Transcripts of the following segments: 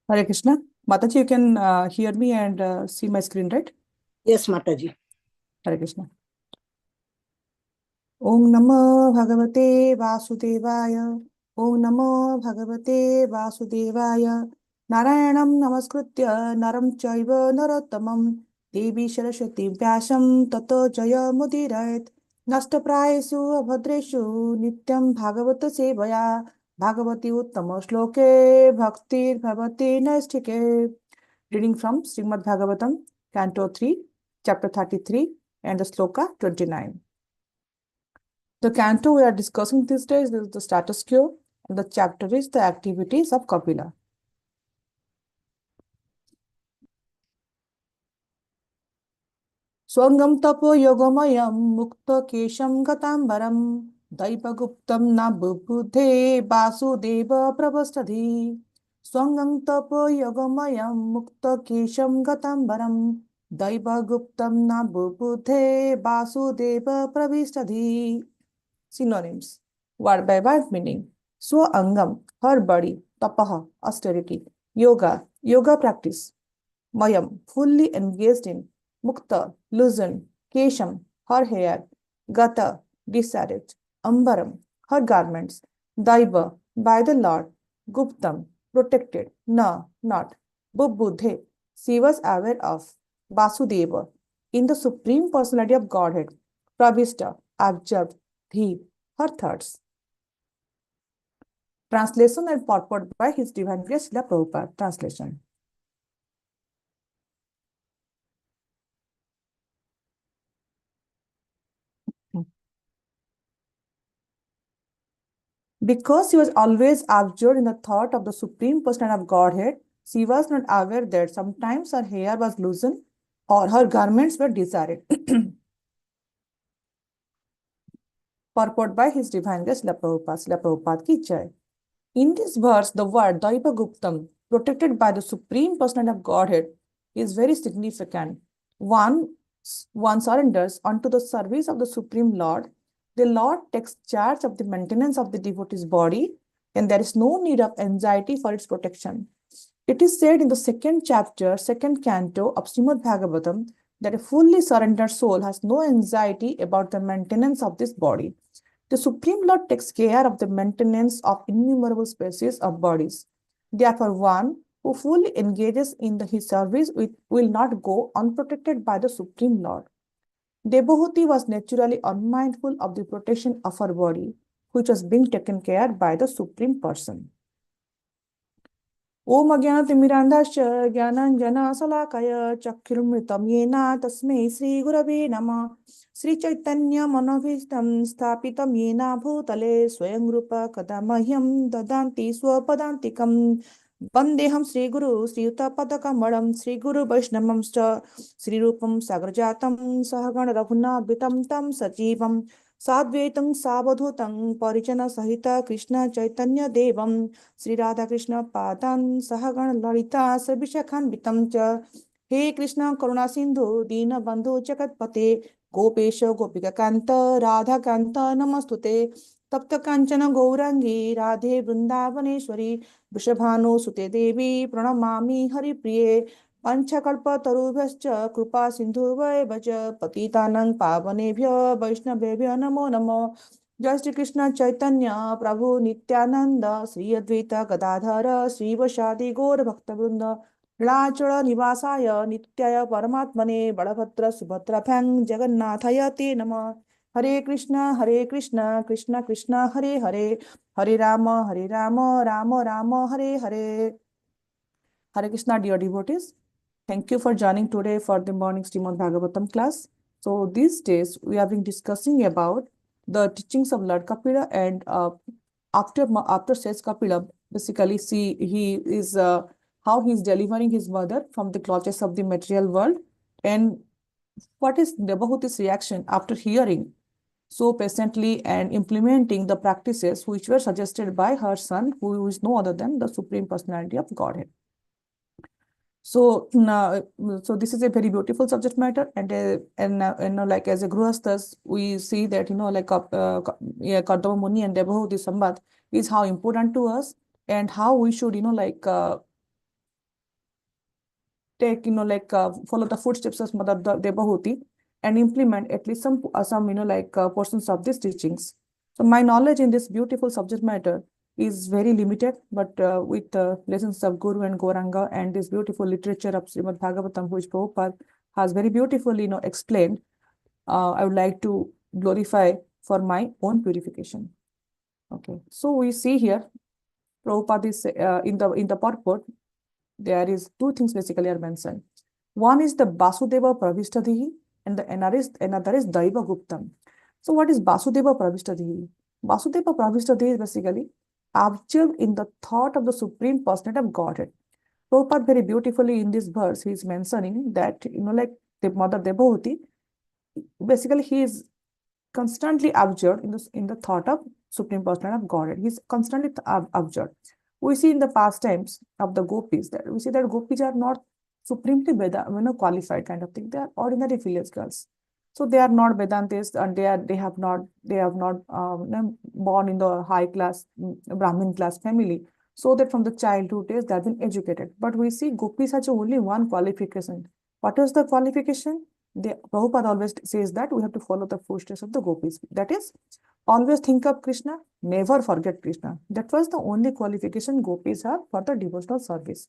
Hare Krishna. Mataji, you can hear me and see my screen, right? Yes, Mataji. Hare Krishna. Om Namo Bhagavate Vasudevaya. Om Namo Bhagavate Vasudevaya. Narayanam Namaskritya Naram Chaiva Narottamam Devi Saraswati Vyasam Tato Jaya Mudirayat Nashtaprayesu Abhadreshu Nityam Bhagavata Sevaya Bhagavati Uttama Shloke Bhaktir Bhavati Naistike. Reading from Srimad Bhagavatam, Canto 3, Chapter 33, and the Sloka 29. The canto we are discussing these days is the status quo, and the chapter is the activities of Kapila. Swangam tapo yogamayam mukta kesham gatambaram daipaguptam na bubudhe vasudeva pravastadhi. Swangam tapo yogamayam mukta kesham gatambaram daipaguptam na bubudhe vasudeva pravastadhi. Synonyms. Word by word meaning. Swangam, her body. Tapaha, austerity. Yoga practice. Mayam, fully engaged in. Mukta, loosened. Kesham, her hair. Gata, decided. Ambaram, her garments. Daiva, by the Lord. Guptam, protected. Na, not. Bubbudhe, she was aware of. Vasudeva, in the Supreme Personality of Godhead. Pravista, absorbed. Dhi, her thoughts. Translation and purport by His Divine Grace Srila Prabhupada. Translation. Because she was always absorbed in the thought of the Supreme Personality of Godhead, she was not aware that sometimes her hair was loosened or her garments were desired. Purport by His Divine Grace Srila Prabhupada ki jai. In this verse, the word Daiva Guptam, protected by the Supreme Personality of Godhead, is very significant. One surrenders unto the service of the Supreme Lord. The Lord takes charge of the maintenance of the devotee's body, and there is no need of anxiety for its protection. It is said in the second chapter, second canto of Srimad Bhagavatam, that a fully surrendered soul has no anxiety about the maintenance of this body. The Supreme Lord takes care of the maintenance of innumerable species of bodies. Therefore, one who fully engages in his service will not go unprotected by the Supreme Lord. Devahuti was naturally unmindful of the protection of her body, which was being taken care by the Supreme Person. Om Ajnanatimirandhasya Jnananjana-Salakaya Chakkhurumritam Yena Tasmai Sri Gurave Namah Sri Chaitanya Manobhishtam Sthapitam Yena Bhutale Swayam Rupa Kadamahyam Dadanti Swapadantikam Vandeham Sri Guru Sri Yuta Sri Guru Vaishnavamscha Sri Rupam Sagrajatam Sahagana Raghunathitam Tam Sajivam Sadvaitam Savadhutam Parijana Sahita Krishna Chaitanya Devam Sri Radha Krishna Padan Sahagan Lalita Sarvishakhan Vitam Cha He Krishna Karuna Sindhu Dina Bandhu Jagatpate Gopesha Gopika Kanta Radha Kanta Namastute Tapta Kanchana Gaurangi Radhe Vrindavaneshwari Vrishabhanu Sute Devi Pranamami Hari Priye Panchakalpatarubhyascha Krupa Sindhuvaya Vaja Patitanang Pavanebhyo Vaishnavebhyo Namo Namo Jai Shri Krishna Chaitanya Prabhu Nityananda Sri Advaita Gadadhara Sri Vasadi Gaur Bhakta Rachara Nivasaya Nityaya Paramatmane Balabhadra Subhadra Phang Jagannathaya Te Namah Hare Krishna Krishna Krishna Hare Hare Hare Rama Rama Rama Hare Hare. Hare Krishna, dear devotees. Thank you for joining today for the morning Srimad Bhagavatam class. So these days we have been discussing about the teachings of Lord Kapila, and after says Kapila, basically he is how he is delivering his mother from the clutches of the material world, and what is Devahuti's reaction after hearing so patiently and implementing the practices which were suggested by her son, who is no other than the Supreme Personality of Godhead. So now, so this is a very beautiful subject matter, and like as a grihasthas, we see that like yeah, Kardama Muni and Devahuti Sambat is how important to us, and how we should like take, like follow the footsteps of Mother Devahuti and implement at least some, like portions of these teachings. So my knowledge in this beautiful subject matter is very limited, but with lessons of Guru and Goranga and this beautiful literature of Srimad Bhagavatam, which Prabhupada has very beautifully, explained, I would like to glorify for my own purification. Okay, so we see here, Prabhupada is in the purport, there is two things basically are mentioned. One is the Vasudeva Pravistadihi and the another is Daiva Guptam. So what is Vasudeva Pravistadihi? Vasudeva Pravistadihi is basically absorbed in the thought of the Supreme Personality of Godhead. Prabhupada very beautifully in this verse, he is mentioning that, like the Mother Devahuti, basically he is constantly absorbed in the thought of Supreme Personality of Godhead. He's constantly absorbed. We see in the pastimes of the gopis that we see that gopis are not supremely qualified kind of thing. They are ordinary village girls. So they are not Vedantists, and they have not born in the high class Brahmin class family. So that from the childhood days they have been educated. But we see gopis has only one qualification. What is the qualification? Prabhupada always says that we have to follow the footsteps of the gopis. That is, always think of Krishna, never forget Krishna. That was the only qualification gopis have for the devotional service.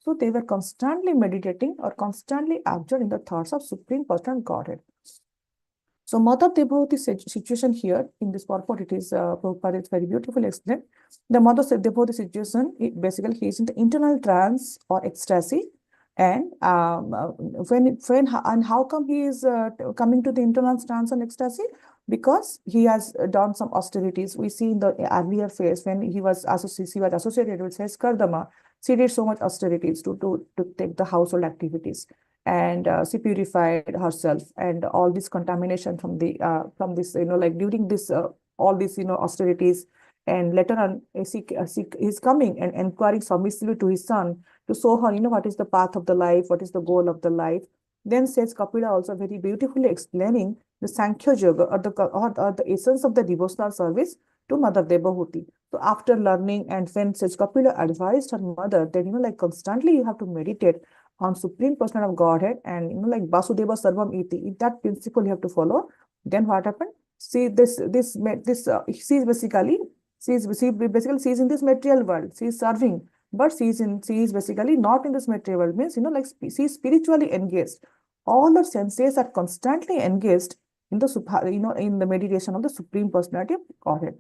So they were constantly meditating or constantly absorbed in the thoughts of Supreme Personal Godhead. So Mother Devotee situation here in this purport, it is Prabhupada is very beautifully explained. The Mother Devotee situation, basically he is in the internal trance or ecstasy. And and how come he is coming to the internal trance and ecstasy? Because he has done some austerities. We see in the earlier phase when he was associated with Kardama, she did so much austerities to take the household activities, and she purified herself, and all this contamination from this, like during this all these austerities, and later on he's coming and inquiring submissively to his son to show her, what is the path of the life, what is the goal of the life. Then says Kapila also very beautifully explaining the Sankhya Yoga or the essence of the devotional service to Mother Devahuti. So after learning, and when Sage Kapila advised her mother that, like constantly you have to meditate on Supreme Person of Godhead, and, like Vasudeva Sarvam Iti, that principle you have to follow. Then what happened? See, she's basically, she's in this material world, she's serving, but she is basically not in this material world, means, like she's spiritually engaged. All her senses are constantly engaged in the in the meditation of the Supreme Personality of Godhead.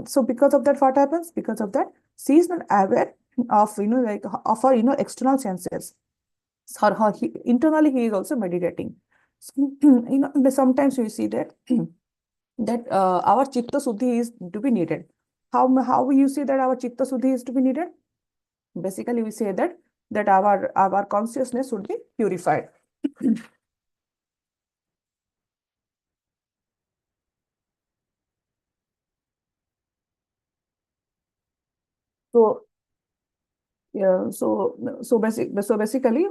So because of that, what happens? Because of that, she is not aware of, like of her, external senses. Internally he is also meditating. So, sometimes we see that that our chitta suddhi is to be needed. How you say that our chitta suddhi is to be needed? Basically, we say that our consciousness should be purified. So yeah, basically,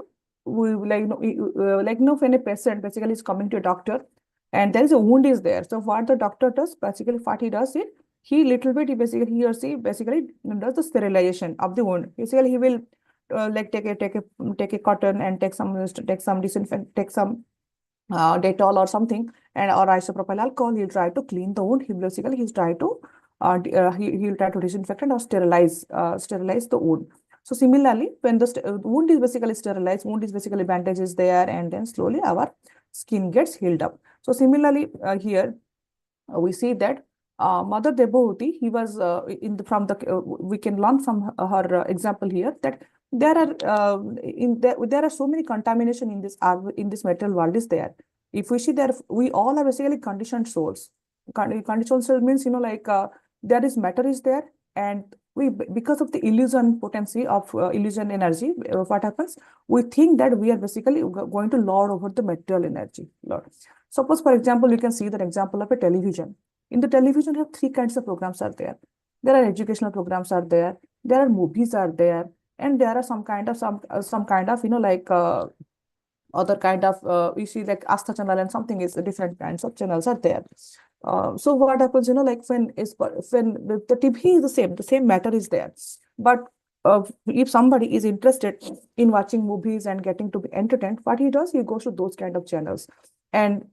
we like when a patient basically is coming to a doctor, and there is a wound is there. So what the doctor does, basically what he does is he little bit he or she basically does the sterilization of the wound. Basically, he will like take a cotton and take some disinfect, take some Dettol or something, and or isopropyl alcohol. He'll try to clean the wound. He'll try to he'll try to disinfect and or sterilize the wound. So similarly, when the wound is basically sterilized, wound is basically bandages there, and then slowly our skin gets healed up. So similarly, here we see that Mother Devahuti, he was we can learn from her example here that there are there are so many contamination in this material world is there. If we see there, we all are basically conditioned souls. Conditioned soul means, like there is matter is there, and we, because of the illusion potency of illusion energy, what happens? We think that we are basically going to lord over the material energy. Lord. Suppose, for example, you can see the example of a television. In the television, you have three kinds of programs are there. There are educational programs are there. There are movies are there, and there are some kind of like other kind of you see like Astha channel and something is different kinds of channels are there. So what happens, like when the TV is the same matter is there, but if somebody is interested in watching movies and getting to be entertained, what he does, he goes to those kind of channels. And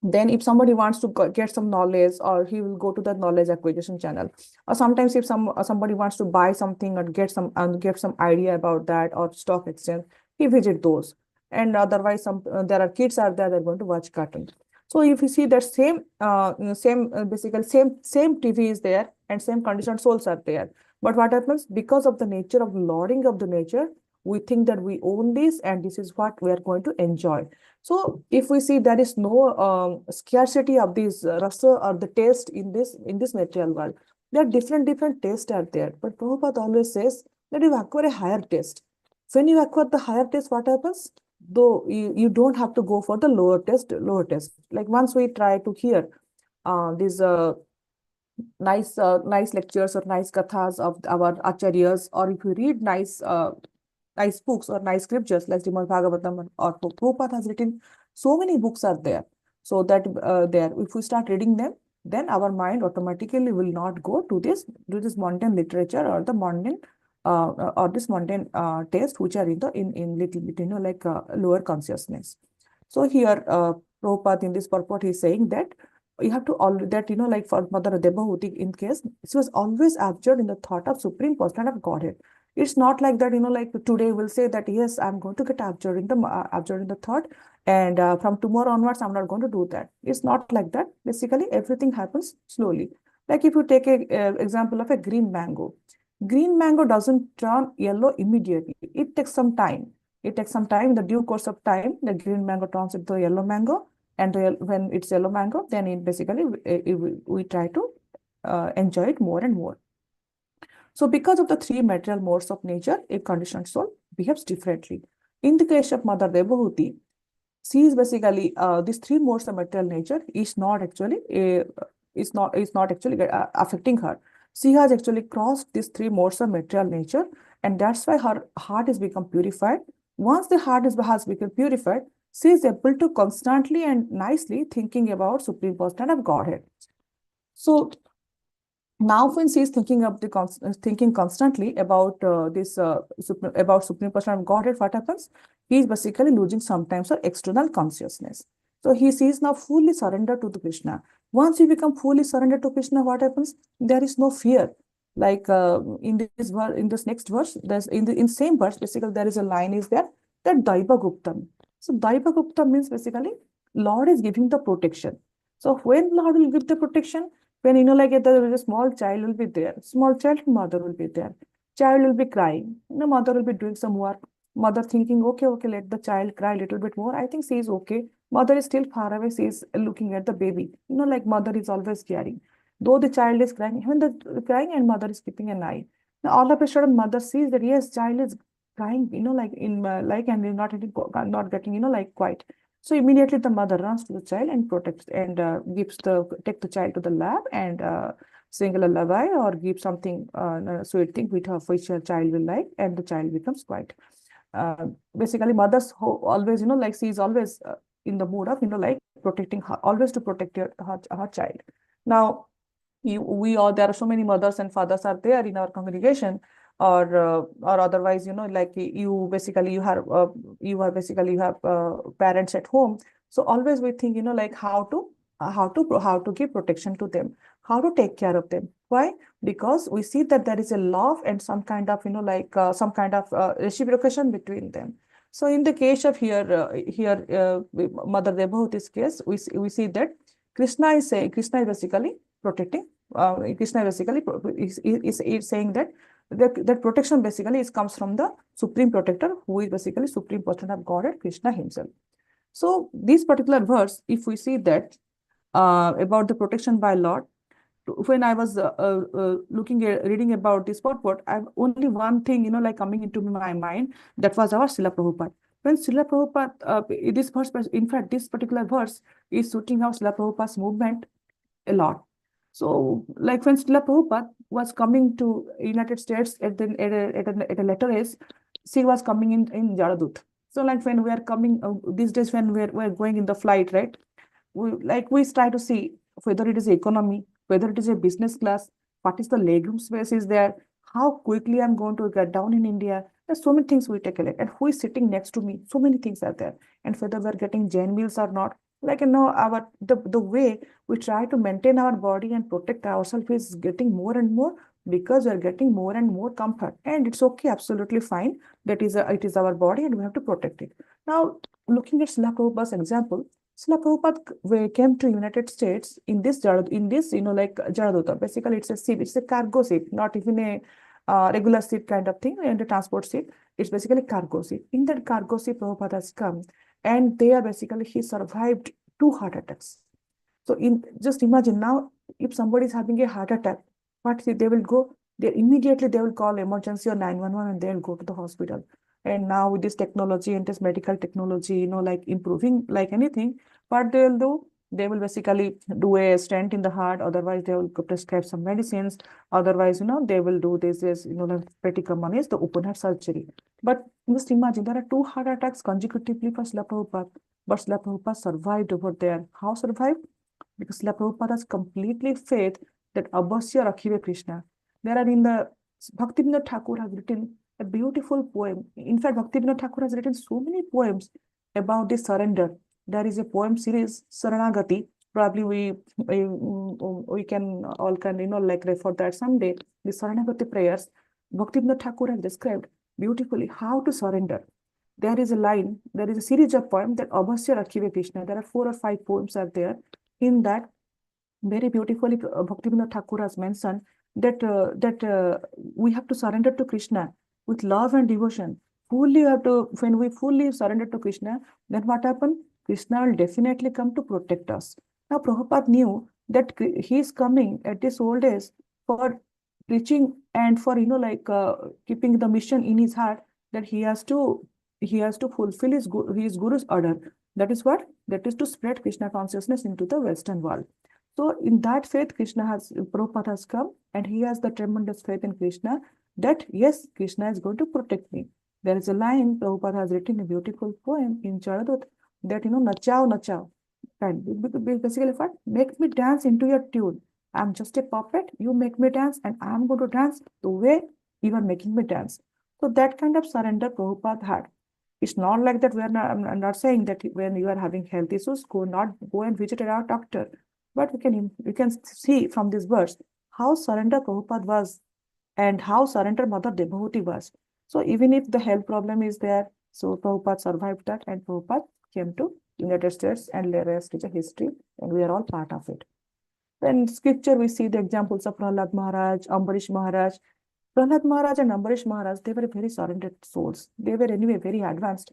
then if somebody wants to get some knowledge, or he will go to the knowledge acquisition channel. Or sometimes if somebody wants to buy something or get some idea about that, or stock exchange, he visit those. And otherwise, there are kids are there, they're going to watch cartoon. So if you see that basically same TV is there, and same conditioned souls are there. But what happens, because of the nature of lauding of the nature, we think that we own this and this is what we are going to enjoy. So if we see there is no scarcity of this rasa or the taste in this material world, there are different tastes are there. But Prabhupada always says that you acquire a higher taste. When you acquire the higher taste, what happens? Though you don't have to go for the lower taste. Like once we try to hear these nice lectures or nice kathas of our acharyas, or if you read nice books or nice scriptures like Srimad Bhagavatam, or Prabhupada has written so many books are there. So that if we start reading them, then our mind automatically will not go to this mundane literature, or the mundane or this mundane taste, which are in little bit like lower consciousness. So here Prabhupada in this purport is saying that you have to all that like for Mother Debhuti, in case she was always absorbed in the thought of Supreme Person of Godhead. It's not like that, like today we'll say that, yes, I'm going to get absorbed in the thought, and from tomorrow onwards, I'm not going to do that. It's not like that. Basically, everything happens slowly. Like if you take a example of a green mango doesn't turn yellow immediately. It takes some time. In the due course of time, the green mango turns into a yellow mango, and when it's yellow mango, then it basically we try to enjoy it more and more. So because of the three material modes of nature, a conditioned soul behaves differently. In the case of Mother Debhuti, she is basically these three modes of material nature is not actually affecting her. She has actually crossed these three modes of material nature, and that's why her heart is become purified. Once the heart has become purified, she is able to constantly and nicely thinking about Supreme Person of Godhead. So now when she is thinking constantly about about Supreme Person of Godhead, what happens? He is basically losing sometimes her external consciousness. So he is now fully surrendered to the Krishna. Once you become fully surrendered to Krishna, what happens? There is no fear. Like in this next verse, there's in same verse, basically there is a line is there, that Daiva Guptam. So Daiva Guptam means basically Lord is giving the protection. So when Lord will give the protection, when like there is a small child will be there, small child mother will be there, child will be crying, mother will be doing some work, mother thinking, okay, let the child cry a little bit more, I think she is okay, mother is still far away, she is looking at the baby, like mother is always caring, though the child is crying, even the crying, and mother is keeping an eye. Now all of a sudden mother sees that yes, child is crying, like in like, and is not getting like quiet. So immediately the mother runs to the child and protects and take the child to the lab and sing a lullaby or give something sweet thing which her child will like, and the child becomes quiet. Basically, mothers always like she is always in the mood of like protecting her, always to protect her child. Now we all, there are so many mothers and fathers are there in our congregation, or otherwise like you basically you have parents at home. So always we think like how to give protection to them, how to take care of them. Why? Because we see that there is a love and some kind of like some kind of reciprocation between them. So in the case of Mother Debhuti's case, we see that Krishna is basically protecting. Krishna basically is saying that that protection basically comes from the Supreme Protector, who is basically Supreme Person of Godhead, Krishna himself. So this particular verse, if we see that about the protection by Lord, when I was reading about this purport, I've only one thing like coming into my mind, that was our Srila Prabhupada. When Srila Prabhupada, this verse, in fact, this particular verse is suiting our Srila Prabhupada's movement a lot. So, like when Srila Prabhupada was coming to United States at a later age, she was coming in Jaradut. So, like when we are coming these days, when we're going in the flight, right? We try to see whether it is economy, whether it is a business class, what is the legroom space is there, how quickly I'm going to get down in India. There's so many things we take a look. And who is sitting next to me? So many things are there. And whether we're getting Jain meals or not, like our the way we try to maintain our body and protect ourselves is getting more and more because we're getting more and more comfort. And it's okay, absolutely fine. It is our body and we have to protect it. Now, looking at Srila Prabhupada's example, Srila Prabhupada came to United States in this, like Jaraduta. Basically, it's a ship, it's a cargo ship, not even a regular ship kind of thing, and a transport ship. It's basically cargo ship. In that cargo ship, Prabhupada has come, and there basically he survived 2 heart attacks. So just imagine now, if somebody is having a heart attack, they will go, they will call emergency or 911 and they will go to the hospital. And now with this technology and this medical technology, like improving like anything, what they will do, they will basically do a stent in the heart, otherwise they will prescribe some medicines, otherwise, they will do this, like pretty common is the open heart surgery. But just imagine there are 2 heart attacks consecutively for Srila Prabhupada, but Srila Prabhupada survived over there. How survived? Because Srila Prabhupada has completely faith that Abhasya Rakhive Krishna. There are in the Bhaktivinoda Thakur has written a beautiful poem. In fact, Bhaktivinoda Thakur has written so many poems about this surrender. There is a poem series, Saranagati. Probably we can all like refer that someday. The Saranagati prayers, Bhaktivinoda Thakur has described beautifully how to surrender. There is a line, there is a series of poems that Abhasya Rakhive Krishna. There are 4 or 5 poems are there. In that, very beautifully, Bhaktivinoda Thakur has mentioned that we have to surrender to Krishna with love and devotion. When we fully surrender to Krishna, then what happens? Krishna will definitely come to protect us. Now, Prabhupada knew that he is coming at this old age for preaching and for keeping the mission in his heart, that he has to fulfill his guru's order. That is what? That is to spread Krishna consciousness into the Western world. So in that faith, Prabhupada has come, and he has the tremendous faith in Krishna that yes, Krishna is going to protect me. There is a line, Prabhupada has written a beautiful poem in Charadut that, nachao, nachao. And basically what? Make me dance into your tune. I'm just a puppet, you make me dance, and I'm going to dance the way you are making me dance. So that kind of surrender Prabhupada had. It's not like that. I'm not saying that when you are having health issues, go and visit our doctor. But we can see from these words how surrender Prabhupada was and how surrender Mother Debhuti was. So even if the health problem is there, so Prabhupada survived that, and Prabhupada came to United States, and the rest is a history, and we are all part of it. Then in scripture, we see the examples of Prahlad Maharaj, Ambarish Maharaj. Prahlad Maharaj and Ambarish Maharaj, they were very surrendered souls. They were anyway very advanced.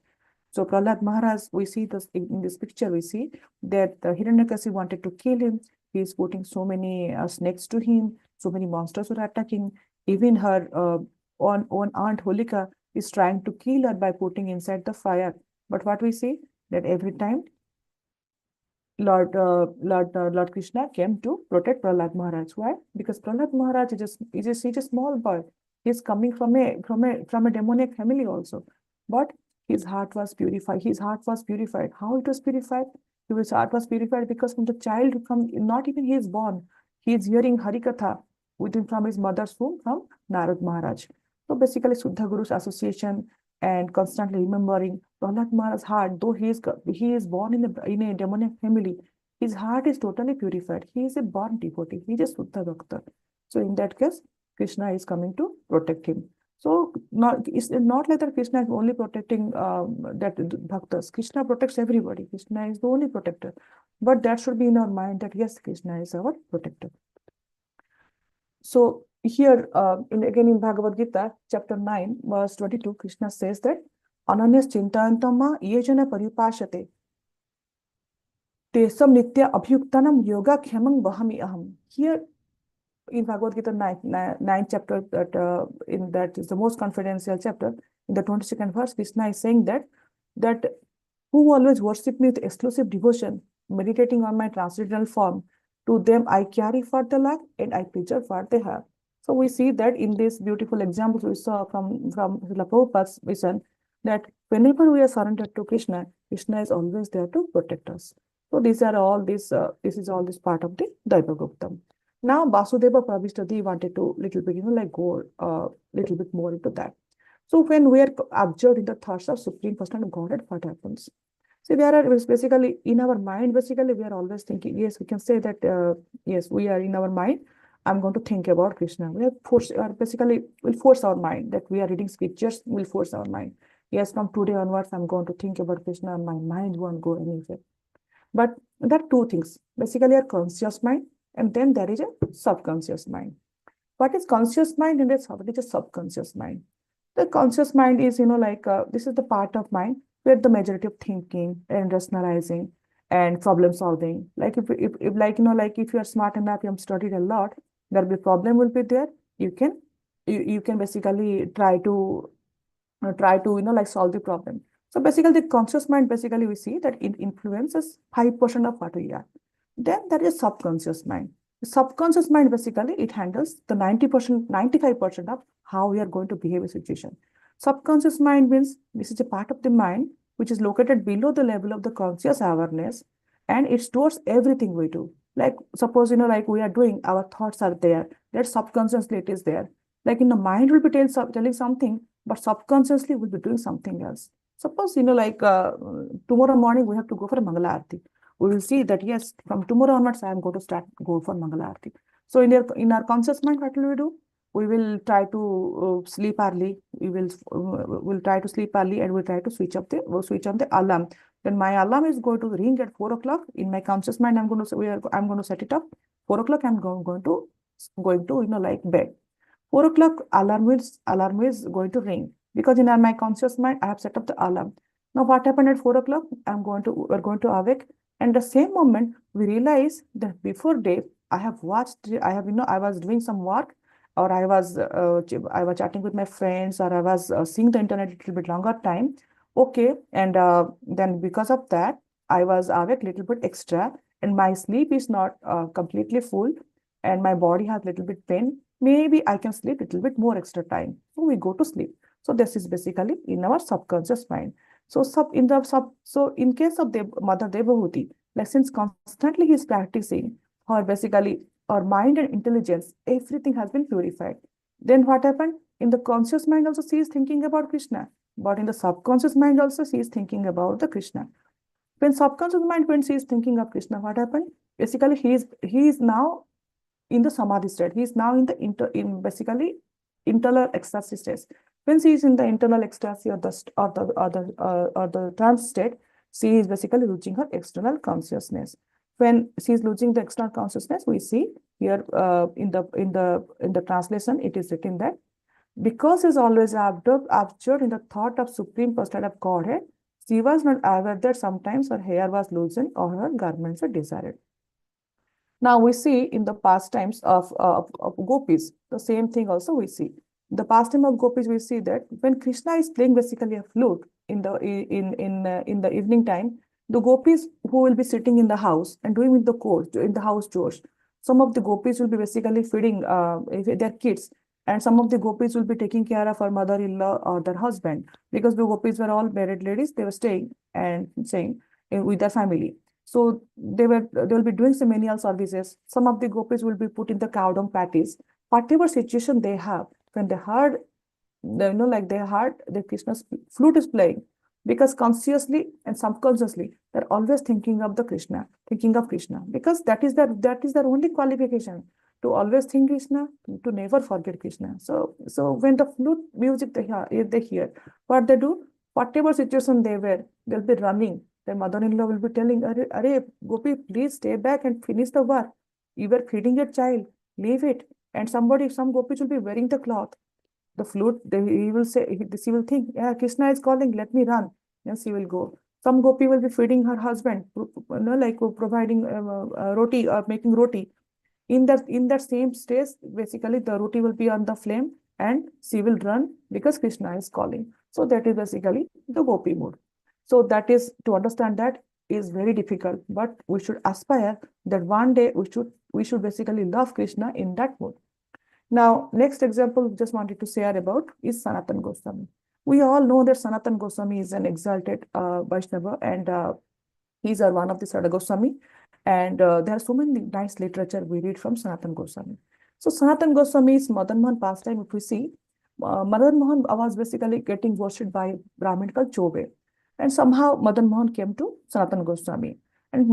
So Prahlad Maharaj, we see this in this picture, we see that Hiranyakasipu wanted to kill him. He is putting so many snakes to him. So many monsters were attacking. Even her own aunt Holika is trying to kill her by putting inside the fire. But what we see, that every time Lord Krishna came to protect Prahlad Maharaj. Why? Because Prahlad Maharaj is a small boy. He's coming from a demoniac family also. But his heart was purified. His heart was purified. How it was purified? His heart was purified because from the child, not even he is born, he is hearing Harikatha from his mother's womb, from Narad Maharaj. So basically, Suddha Guru's association and constantly remembering Prahlad Maharaj's heart, though he is born in a demoniac family, his heart is totally purified. He is a born devotee. He is a Suddha Bhakta. So in that case, Krishna is coming to protect him. So it's not like that Krishna is only protecting that bhaktas. Krishna protects everybody. Krishna is the only protector. But that should be in our mind that yes, Krishna is our protector. So here, again in Bhagavad Gita, chapter 9, verse 22, Krishna says that Ananyas chintayantama yejana paripashate tesam nitya abhyuktanam yoga khyamang vahami aham. Here in Bhagavad Gita 9 chapter, that is the most confidential chapter, in the 22nd verse, Krishna is saying that who always worship me with exclusive devotion, meditating on my transcendental form, to them I carry for the lack and I preserve what they have. So we see that in these beautiful examples we saw from Srila Prabhupada's vision, that whenever we are surrendered to Krishna, Krishna is always there to protect us. So these are all this. This is all this part of the Daiva Guptam. Now Vasudeva Pravistadi wanted to little bit, like go little bit more into that. So when we are absorbed in the thoughts of Supreme Personality of Godhead, what happens? See, there are basically in our mind, basically we are always thinking, yes, we can say that, yes, we are in our mind. I'm going to think about Krishna. We are force, basically, will force our mind that we are reading scriptures, will force our mind. Yes, from today onwards, I'm going to think about Krishna and my mind won't go anywhere. But there are two things. Basically, a conscious mind, and then there is a subconscious mind. What is conscious mind and what is a subconscious mind? The conscious mind is, like this is the part of mind where the majority of thinking and rationalizing and problem solving. Like if like like if you are smart enough, you have studied a lot, there will be problem will be there. You can basically try to like solve the problem. So basically the conscious mind, basically we see that it influences 5% of what we are. Then there is subconscious mind. The subconscious mind, basically it handles the 90%, 95% of how we are going to behave in a situation. Subconscious mind means this is a part of the mind which is located below the level of the conscious awareness, and it stores everything we do. Like suppose like we are doing, our thoughts are there, that subconsciously it is there. Like in the mind will be telling something, but subconsciously we'll be doing something else. Suppose, like tomorrow morning we have to go for a Mangala Aarti. We will see that, yes, from tomorrow onwards, I am going to go for Mangala Aarti. So in our conscious mind, what will we do? We will try to sleep early. Will try to sleep early, and we'll try to switch on the alarm. Then my alarm is going to ring at 4 o'clock. In my conscious mind, I'm going to set it up. 4 o'clock, I'm going to like bed. 4 o'clock alarm is going to ring, because in my conscious mind I have set up the alarm. Now what happened at 4 o'clock? We're going to awake, and the same moment we realize that before day I was doing some work, or I was chatting with my friends, or I was seeing the internet a little bit longer time. Okay, and then because of that I was awake little bit extra, and my sleep is not completely full, and my body has little bit pain. Maybe I can sleep a little bit more extra time. So we go to sleep. So this is basically in our subconscious mind. So in case of Mother Devahuti, like since constantly he is practicing, her basically our mind and intelligence, everything has been purified. Then what happened? In the conscious mind also she is thinking about Krishna, but in the subconscious mind also she is thinking about the Krishna. When she is thinking of Krishna, what happened? Basically, he is now in the samadhi state. He is now in the basically internal ecstasy state. When she is in the internal ecstasy, or the trance state, she is basically losing her external consciousness. When she is losing the external consciousness, we see here in the translation it is written that because is always absorbed in the thought of Supreme Personality of Godhead, she was not aware that sometimes her hair was loosened or her garments were desired. Now we see in the pastimes of gopis, the same thing also we see. The pastime of gopis, we see that when Krishna is playing basically a flute in the evening time, the gopis who will be sitting in the house and doing in the house chores, some of the gopis will be basically feeding their kids, and some of the gopis will be taking care of her mother-in-law or their husband, because the gopis were all married ladies. They were staying and staying with their family. So they will be doing some menial services. Some of the gopis will be put in the cow dung patties. Whatever situation they have, when they heard, like they heard the Krishna's flute is playing, because consciously and subconsciously they're always thinking of Krishna, because that is their only qualification, to always think Krishna, to never forget Krishna. So when the flute music they hear, what they do, whatever situation they'll be running. Their mother-in-law will be telling, Are, Gopi, please stay back and finish the work. You were feeding your child, leave it. And some gopis will be wearing the cloth, the flute. He will say, she will think, yeah, Krishna is calling, let me run. Then she will go. Some gopi will be feeding her husband, like providing roti or making roti. In that same stage, basically the roti will be on the flame and she will run because Krishna is calling. So that is basically the gopi mood. So that is, to understand that is very difficult, but we should aspire that one day we should basically love Krishna in that mood. Now, next example just wanted to share about is Sanatan Goswami. We all know that Sanatan Goswami is an exalted Vaishnava, and he's one of the Sada Goswami. And there are so many nice literature we read from Sanatan Goswami. So Sanatan Goswami's Madan Mohan pastime, if we see, Madan Mohan was basically getting worshipped by Brahmin called Chobe. And somehow Madan Mohan came to Sanatan Goswami. And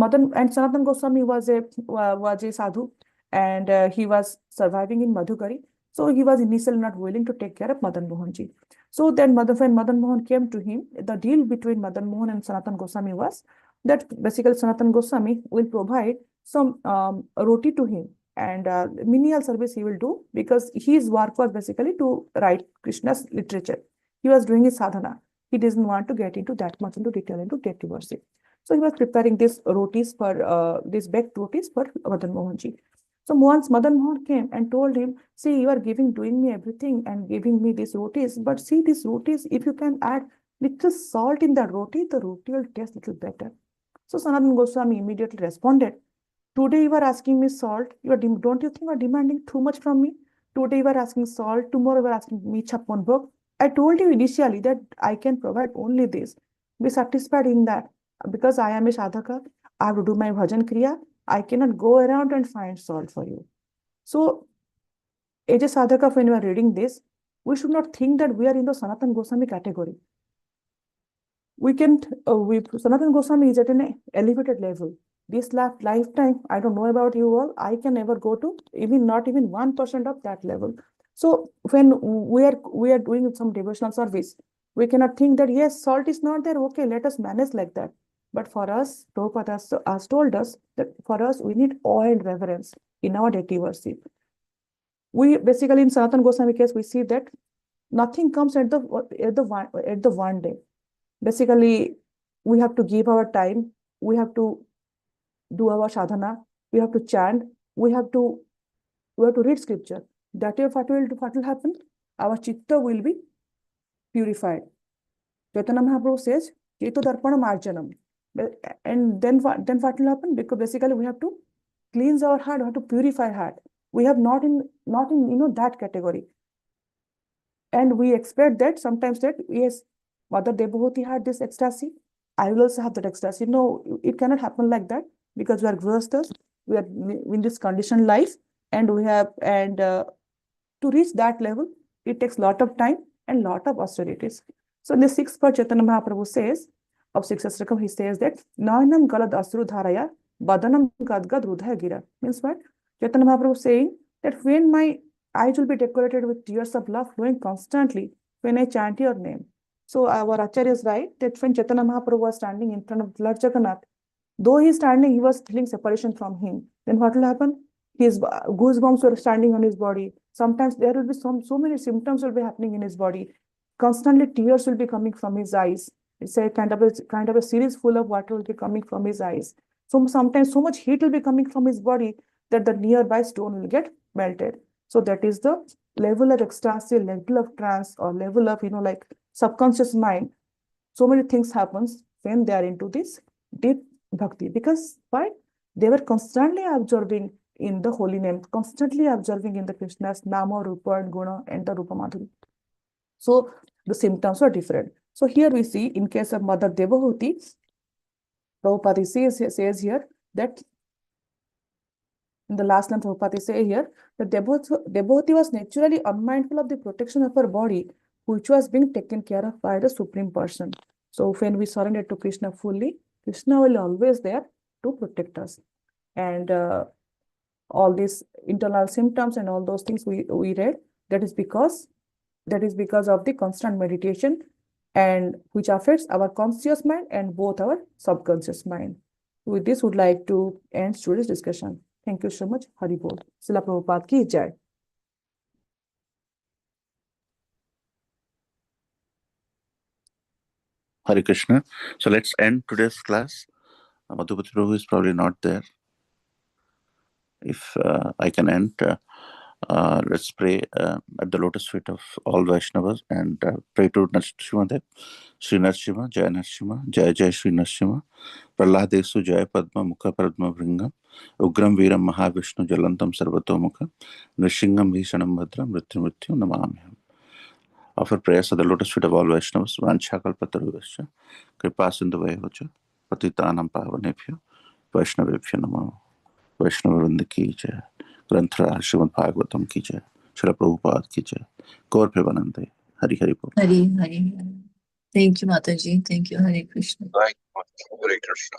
Sanatan Goswami was a sadhu, and he was surviving in Madhukari. So he was initially not willing to take care of Madan Mohan ji. So then when Madan Mohan came to him, the deal between Madan Mohan and Sanatan Goswami was that basically Sanatan Goswami will provide some roti to him, and menial service he will do, because his work was basically to write Krishna's literature. He was doing his sadhana. He doesn't want to get into that much into detail into deity worship. So he was preparing these baked rotis for Madan Mohan ji. So once Madan Mohan came and told him, see, you are doing me everything and giving me these rotis, but see these rotis, if you can add little salt in the roti will taste little better. So Sanatan Goswami immediately responded, today you are asking me salt, don't you think you are demanding too much from me? Today you are asking salt, tomorrow you are asking me chappan bhog. I told you initially that I can provide only this. Be satisfied in that. Because I am a sadhaka, I have to do my bhajan kriya. I cannot go around and find salt for you. So, as a sadhaka, when we are reading this, we should not think that we are in the Sanatan Goswami category. We can, Sanatan Goswami is at an elevated level. This lifetime, I don't know about you all, I can never go to not even 1% of that level. So when we are doing some devotional service, we cannot think that yes, salt is not there. Okay, let us manage like that. But for us, Prabhupada has told us that for us, we need awe and reverence in our deity worship. We basically in Sanatan Goswami case, we see that nothing comes at the one day. Basically, we have to give our time, we have to do our sadhana, we have to chant, we have to read scripture. That way, what will happen? Our chitta will be purified. Chaitanya Mahaprabhu says, Cheto Darpana Marjanam. And then what will happen? Because basically we have to cleanse our heart, we have to purify heart. We have not in that category. And we expect that sometimes that, yes, Mother Devabhuti had this ecstasy, I will also have that ecstasy. No, it cannot happen like that, because we are grihasthas, we are in this conditioned life, and to reach that level, it takes lot of time and lot of austerities. So in the sixth part, Chaitanya Mahaprabhu says, of sixth Astakam, he says that, Nainam galad asru dharaya, badanam gadgad rudhaya gira. Means what? Chaitanya Mahaprabhu saying that when my eyes will be decorated with tears of love flowing constantly when I chant your name. So our Acharya is right that when Chaitanya Mahaprabhu was standing in front of Lord Jagannath, though he is standing, he was feeling separation from him. Then what will happen? His goosebumps were standing on his body. Sometimes there will be so many symptoms will be happening in his body. Constantly tears will be coming from his eyes. It's a kind of a series full of water will be coming from his eyes. So sometimes so much heat will be coming from his body that the nearby stone will get melted. So that is the level of ecstasy, level of trance, or level of like subconscious mind. So many things happens when they are into this deep bhakti. Because why? They were constantly observing in the holy name, constantly observing in the Krishna's Nama, Rupa, and Guna, and the Rupa Madhuri. So the symptoms are different. So here we see in case of Mother Devabhuti, Prabhupada says here that in the last line Prabhupada say here that Devabhuti was naturally unmindful of the protection of her body, which was being taken care of by the Supreme Person. So when we surrender to Krishna fully, Krishna will always there to protect us. And all these internal symptoms and all those things we read, that is because of the constant meditation, and which affects our conscious mind and both our subconscious mind. With this, would like to end today's discussion. Thank you so much. Hari Bol. Srila Prabhupada ki jai. Hare Krishna. So let's end today's class. Madhupati Prabhu is probably not there. If I can end, let's pray at the lotus feet of all Vaishnavas and pray to Nrsimhadev. Sri Nrsimha, Jai Nrsimha, Jai Jai Sri Nrsimha, Prahladesu Jai Padma Mukha Padma Vringam, Ugram Veeram Mahavishnu Jalantam Sarvatomukha, Nrishingam Bhishanam Bhadram, Mrityu Mrityu Namamyam. Offer prayers at the lotus feet of all Vaishnavas, Vanchakalpataruvascha, Kripa Sindhu Vayocha, Patitanam Pavanebhyo, वैष्णवेभ्यो नमः। वैष्णव वृंद की जय। ग्रंथराज श्रीमद् भागवतम की जय। श्रील प्रभुपाद की जय। गौर प्रेमानंदे। हरि हरि बोल। हरी हरी। थैंक यू माता जी, थैंक यू। हरे कृष्ण। हरे कृष्ण।